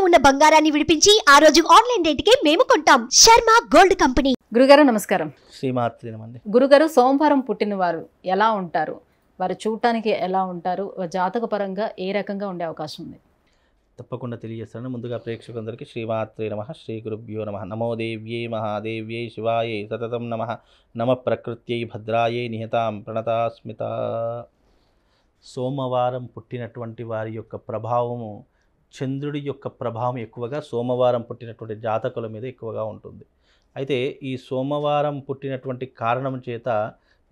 ఉన్న బంగారాన్ని విడిపించి ఆ రోజు ఆన్లైన్ రేటుకే మేము కొంటాం. Sharma gold company. గురుగారు నమస్కారం. శ్రీమాత్రి నమండి. గురుగారు, సోమవారం పుట్టిన వారు ఎలా ఉంటారు? వారు చూడటానికి ఎలా ఉంటారు? జాతక పరంగా ఏ రకంగా ఉండే అవకాశం ఉంది? తప్పకుండా తెలియజేస్తాను. ముందుగా ప్రేక్షకులందరికీ శ్రీమాత్రే నమః, శ్రీ గురుభ్యో నమః. నమో దేవ్యై మహాదేవ్యై శివాయై సతతం నమః. నమ ప్రకృత్యై భద్రాయై నిహతాం ప్రణతాస్మిత. సోమవారం పుట్టినటువంటి వారి యొక్క ప్రభావము, చంద్రుడి యొక్క ప్రభావం ఎక్కువగా సోమవారం పుట్టినటువంటి జాతకుల మీద ఎక్కువగా ఉంటుంది. అయితే ఈ సోమవారం పుట్టినటువంటి కారణం చేత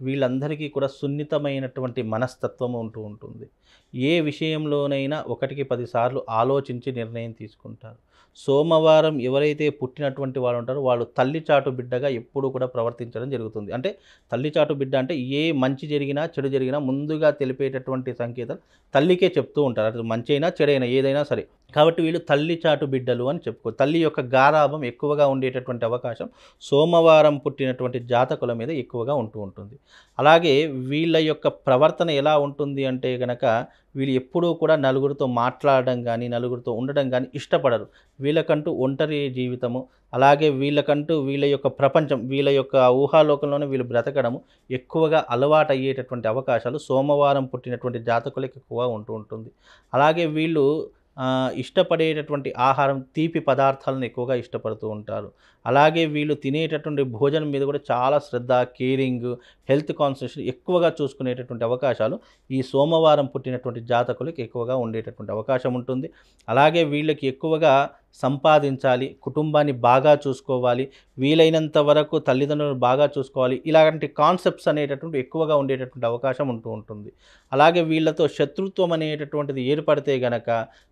వీళ్ళందరికీ కూడా సున్నితమైనటువంటి మనస్తత్వం ఉంటూ ఉంటుంది. ఏ విషయంలోనైనా 1కి 10 సార్లు ఆలోచించి నిర్ణయం తీసుకుంటారు. సోమవారం ఎవరైతే పుట్టినటువంటి వాళ్ళు ఉంటారో వాళ్ళు తల్లిచాటు బిడ్డగా ఎప్పుడూ కూడా ప్రవర్తించడం జరుగుతుంది. అంటే తల్లిచాటు బిడ్డ అంటే ఏ మంచి జరిగినా చెడు జరిగినా ముందుగా తెలిపేటటువంటి సంకేతాలు తల్లికే చెప్తూ ఉంటారు. అది మంచి అయినా చెడైనా ఏదైనా సరే. కాబట్టి వీళ్ళు తల్లిచాటు బిడ్డలు అని చెప్పుకోవచ్చు. తల్లి యొక్క గారాభం ఎక్కువగా ఉండేటటువంటి అవకాశం సోమవారం పుట్టినటువంటి జాతకుల మీద ఎక్కువగా ఉంటూ ఉంటుంది. అలాగే వీళ్ళ యొక్క ప్రవర్తన ఎలా ఉంటుంది అంటే గనక వీళ్ళు ఎప్పుడూ కూడా నలుగురితో మాట్లాడడం కానీ నలుగురితో ఉండడం కానీ ఇష్టపడరు. వీళ్ళకంటూ ఒంటరి జీవితము, అలాగే వీళ్ళకంటూ వీళ్ళ యొక్క ప్రపంచం, వీళ్ళ యొక్క ఊహాలోకంలోనే వీళ్ళు బ్రతకడము ఎక్కువగా అలవాటు అయ్యేటటువంటి అవకాశాలు సోమవారం పుట్టినటువంటి జాతకులకు ఎక్కువగా ఉంటూ ఉంటుంది. అలాగే వీళ్ళు ఇష్టపడేటటువంటి ఆహారం తీపి పదార్థాలను ఎక్కువగా ఇష్టపడుతూ ఉంటారు. అలాగే వీళ్ళు తినేటటువంటి భోజనం మీద కూడా చాలా శ్రద్ధ, కేరింగ్, హెల్త్ కాన్సన్ట్రేషన్ ఎక్కువగా చూసుకునేటటువంటి అవకాశాలు ఈ సోమవారం పుట్టినటువంటి జాతకులకు ఎక్కువగా ఉండేటటువంటి అవకాశం ఉంటుంది. అలాగే వీళ్ళకి ఎక్కువగా సంపాదించాలి, కుటుంబాన్ని బాగా చూసుకోవాలి, వీలైనంత వరకు తల్లిదండ్రులను బాగా చూసుకోవాలి, ఇలాంటి కాన్సెప్ట్స్ అనేటటువంటి ఎక్కువగా ఉండేటటువంటి అవకాశం ఉంటూ ఉంటుంది. అలాగే వీళ్ళతో శత్రుత్వం అనేటటువంటిది ఏర్పడితే గనక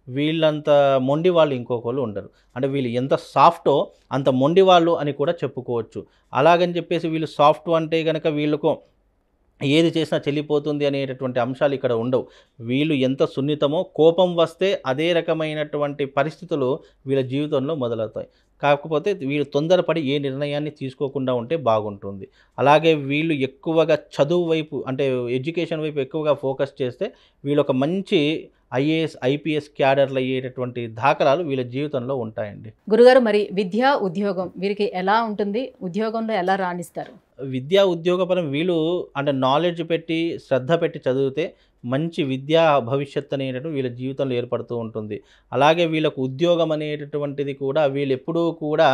వీళ్ళంత మొండి వాళ్ళు ఇంకొకళ్ళు ఉండరు. అంటే వీళ్ళు ఎంత సాఫ్టో అంత మొండి వాళ్ళు అని కూడా చెప్పుకోవచ్చు. అలాగని చెప్పేసి వీళ్ళు సాఫ్ట్ అంటే కనుక వీళ్ళకు ఏది చేసినా చెల్లిపోతుంది అనేటటువంటి అంశాలు ఇక్కడ ఉండవు. వీళ్ళు ఎంత సున్నితమో కోపం వస్తే అదే రకమైనటువంటి పరిస్థితులు వీళ్ళ జీవితంలో మొదలవుతాయి. కాకపోతే వీళ్ళు తొందరపడి ఏ నిర్ణయాన్ని తీసుకోకుండా ఉంటే బాగుంటుంది. అలాగే వీళ్ళు ఎక్కువగా చదువు వైపు అంటే ఎడ్యుకేషన్ వైపు ఎక్కువగా ఫోకస్ చేస్తే వీళ్ళు ఒక మంచి ఐఏఎస్, ఐపీఎస్ క్యాడర్లు అయ్యేటటువంటి దాఖలాలు వీళ్ళ జీవితంలో ఉంటాయండి. గురుగారు, మరి విద్య, ఉద్యోగం వీరికి ఎలా ఉంటుంది? ఉద్యోగంలో ఎలా రాణిస్తారు? విద్యా ఉద్యోగపరం వీళ్ళు అంటే నాలెడ్జ్ పెట్టి శ్రద్ధ పెట్టి చదివితే మంచి విద్యా భవిష్యత్తు అనేటటువంటి వీళ్ళ జీవితంలో ఏర్పడుతూ ఉంటుంది. అలాగే వీళ్ళకు ఉద్యోగం అనేటటువంటిది కూడా వీళ్ళు ఎప్పుడూ కూడా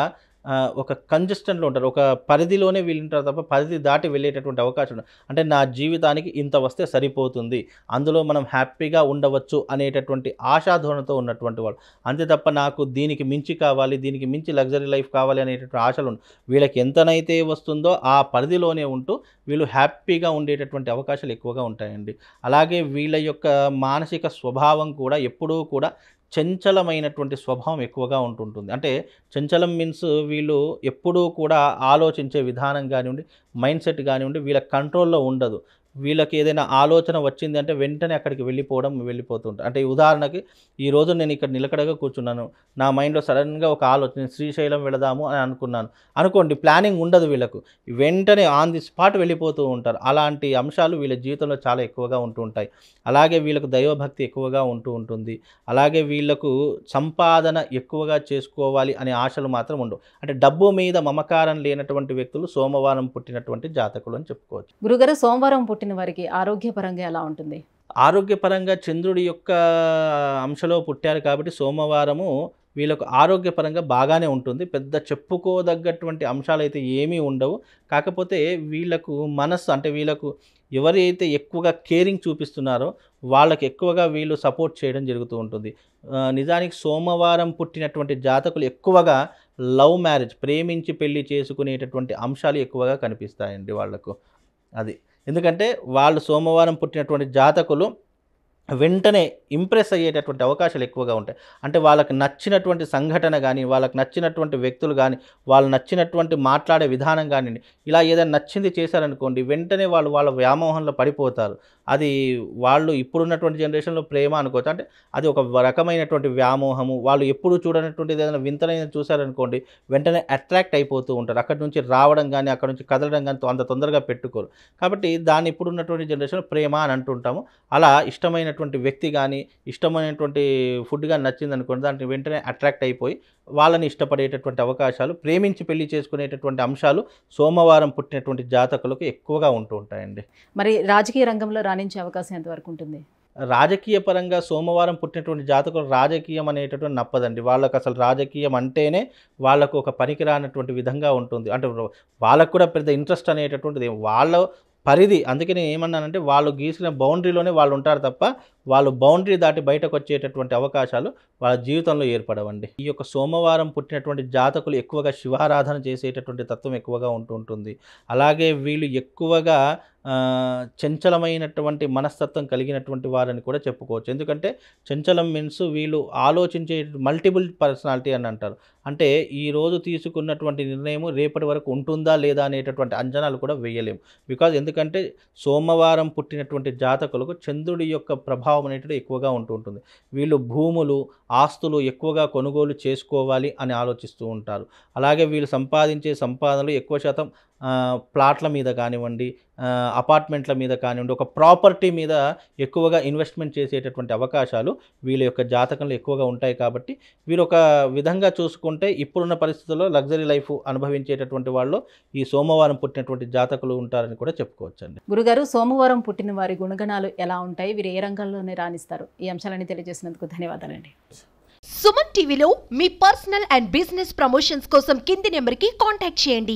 ఒక కంజెస్టెంట్లో ఉంటారు. ఒక పరిధిలోనే వీళ్ళు ఉంటారు తప్ప పరిధి దాటి వెళ్ళేటటువంటి అవకాశం ఉండదు. అంటే నా జీవితానికి ఇంత వస్తే సరిపోతుంది, అందులో మనం హ్యాపీగా ఉండవచ్చు అనేటటువంటి ఆశాధోరణితో ఉన్నటువంటి వాళ్ళు. అంతే తప్ప నాకు దీనికి మించి కావాలి, దీనికి మించి లగ్జరీ లైఫ్ కావాలి అనేటటువంటి ఆశలు ఉండవు. వీళ్ళకి ఎంతనైతే వస్తుందో ఆ పరిధిలోనే ఉంటూ వీళ్ళు హ్యాపీగా ఉండేటటువంటి అవకాశాలు ఎక్కువగా ఉంటాయండి. అలాగే వీళ్ళ యొక్క మానసిక స్వభావం కూడా ఎప్పుడూ కూడా చంచలమైనటువంటి స్వభావం ఎక్కువగా ఉంటుంటుంది. అంటే చంచలం మీన్స్ వీళ్ళు ఎప్పుడూ కూడా ఆలోచించే విధానం కానివ్వండి, మైండ్ సెట్ కానివ్వండి వీళ్ళ కంట్రోల్లో ఉండదు. వీళ్ళకి ఏదైనా ఆలోచన వచ్చింది అంటే వెంటనే అక్కడికి వెళ్ళిపోతుంటారు. అంటే ఉదాహరణకి ఈరోజు నేను ఇక్కడ నిలకడగా కూర్చున్నాను, నా మైండ్లో సడన్గా ఒక ఆలోచన శ్రీశైలం వెళదాము అని అనుకున్నాను అనుకోండి, ప్లానింగ్ ఉండదు వీళ్ళకు, వెంటనే ఆన్ ది స్పాట్ వెళ్ళిపోతూ ఉంటారు. అలాంటి అంశాలు వీళ్ళ జీవితంలో చాలా ఎక్కువగా ఉంటూ ఉంటాయి. అలాగే వీళ్ళకు దైవభక్తి ఎక్కువగా ఉంటూ ఉంటుంది. అలాగే వీళ్ళకు సంపాదన ఎక్కువగా చేసుకోవాలి అనే ఆశలు మాత్రం ఉండవు. అంటే డబ్బు మీద మమకారం లేనటువంటి వ్యక్తులు సోమవారం పుట్టినటువంటి జాతకులు అని చెప్పుకోవచ్చు. గురుగారు, సోమవారం పుట్టిన వారికి ఆరోగ్యపరంగా ఎలా ఉంటుంది? ఆరోగ్యపరంగా చంద్రుడి యొక్క అంశలో పుట్టారు కాబట్టి సోమవారము వీళ్ళకు ఆరోగ్యపరంగా బాగానే ఉంటుంది. పెద్ద చెప్పుకోదగ్గటువంటి అంశాలు అయితే ఏమీ ఉండవు. కాకపోతే వీళ్ళకు మనస్సు అంటే వీళ్ళకు ఎవరైతే ఎక్కువగా కేరింగ్ చూపిస్తున్నారో వాళ్ళకి ఎక్కువగా వీళ్ళు సపోర్ట్ చేయడం జరుగుతూ ఉంటుంది. నిజానికి సోమవారం పుట్టినటువంటి జాతకులు ఎక్కువగా లవ్ మ్యారేజ్, ప్రేమించి పెళ్లి చేసుకునేటటువంటి అంశాలు ఎక్కువగా కనిపిస్తాయండి వాళ్లకు. అది ఎందుకంటే వాళ్ళు సోమవారం పుట్టినటువంటి జాతకులు వెంటనే ఇంప్రెస్ అయ్యేటటువంటి అవకాశాలు ఎక్కువగా ఉంటాయి. అంటే వాళ్ళకి నచ్చినటువంటి సంఘటన కానీ, వాళ్ళకి నచ్చినటువంటి వ్యక్తులు కానీ, వాళ్ళు నచ్చినటువంటి మాట్లాడే విధానం కానివ్వండి, ఇలా ఏదైనా నచ్చింది చేశారనుకోండి వెంటనే వాళ్ళు వాళ్ళ వ్యామోహంలో పడిపోతారు. అది వాళ్ళు ఇప్పుడున్నటువంటి జనరేషన్లో ప్రేమ అనుకోవచ్చు. అంటే అది ఒక రకమైనటువంటి వ్యామోహము. వాళ్ళు ఎప్పుడు చూడనటువంటిది ఏదైనా వింతనైన చూశారనుకోండి, వెంటనే అట్రాక్ట్ అయిపోతూ ఉంటారు. అక్కడి నుంచి రావడం కానీ, అక్కడి నుంచి కదలడం కానీ అంత తొందరగా పెట్టుకోరు. కాబట్టి దాన్ని ఇప్పుడున్నటువంటి జనరేషన్లో ప్రేమ అని అంటుంటాము. అలా ఇష్టమైనటువంటి వ్యక్తి కానీ, ఇష్టమైనటువంటి ఫుడ్ కానీ నచ్చిందనుకోండి, దానికి వెంటనే అట్రాక్ట్ అయిపోయి వాళ్ళని ఇష్టపడేటటువంటి అవకాశాలు, ప్రేమించి పెళ్లి చేసుకునేటటువంటి అంశాలు సోమవారం పుట్టినటువంటి జాతకులకు ఎక్కువగా ఉంటూ ఉంటాయండి. మరి రాజకీయ రంగంలో రాణించే అవకాశం ఎంతవరకు ఉంటుంది? రాజకీయ పరంగా సోమవారం పుట్టినటువంటి జాతకులు రాజకీయం అనేటటువంటి నప్పదండి. వాళ్ళకు అసలు రాజకీయం అంటేనే వాళ్ళకు ఒక పనికిరానటువంటి విధంగా ఉంటుంది. అంటే వాళ్ళకు కూడా పెద్ద ఇంట్రెస్ట్ అనేటటువంటిది వాళ్ళ పరిధి. అందుకే నేను ఏమన్నానంటే వాళ్ళు గీసిన బౌండరీలోనే వాళ్ళు ఉంటారు తప్ప వాళ్ళు బౌండరీ దాటి బయటకు వచ్చేటటువంటి అవకాశాలు వాళ్ళ జీవితంలో ఏర్పడవండి. ఈ యొక్క సోమవారం పుట్టినటువంటి జాతకులు ఎక్కువగా శివారాధన చేసేటటువంటి తత్వం ఎక్కువగా ఉంటుంది. అలాగే వీళ్ళు ఎక్కువగా చంచలమైనటువంటి మనస్తత్వం కలిగినటువంటి వారని కూడా చెప్పుకోవచ్చు. ఎందుకంటే చంచలం మీన్స్ వీళ్ళు ఆలోచించే మల్టిపుల్ పర్సనాలిటీ అని అంటారు. అంటే ఈరోజు తీసుకున్నటువంటి నిర్ణయం రేపటి వరకు ఉంటుందా లేదా అనేటటువంటి అంచనాలు కూడా వేయలేము. బికాజ్ ఎందుకంటే సోమవారం పుట్టినటువంటి జాతకులకు చంద్రుడి యొక్క ప్రభావం అనేటిది ఎక్కువగా ఉంటుంది. వీళ్ళు భూములు, ఆస్తులు ఎక్కువగా కొనుగోలు చేసుకోవాలి అని ఆలోచిస్తూ ఉంటారు. అలాగే వీళ్ళు సంపాదించే సంపాదనలు ఎక్కువ శాతం ప్లాట్ల మీద కానివ్వండి, అపార్ట్మెంట్ల మీద కానివ్వండి, ఒక ప్రాపర్టీ మీద ఎక్కువగా ఇన్వెస్ట్మెంట్ చేసేటటువంటి అవకాశాలు వీళ్ళ యొక్క జాతకంలో ఎక్కువగా ఉంటాయి. కాబట్టి వీరు ఒక విధంగా చూసుకుంటే ఇప్పుడున్న పరిస్థితుల్లో లగ్జరీ లైఫ్ అనుభవించేటటువంటి వాళ్ళు ఈ సోమవారం పుట్టినటువంటి జాతకులు ఉంటారని కూడా చెప్పుకోవచ్చండి. గురుగారు, సోమవారం పుట్టిన వారి గుణగణాలు ఎలా ఉంటాయి? వీరు ఏ రంగంలోనే రాణిస్తారు? ఈ అంశాలని తెలియజేసినందుకు ధన్యవాదాలండి. సుమన్ టీవీలో మీ పర్సనల్ అండ్ బిజినెస్ ప్రమోషన్స్ కోసం కింది నెంబర్కి కాంటాక్ట్ చేయండి.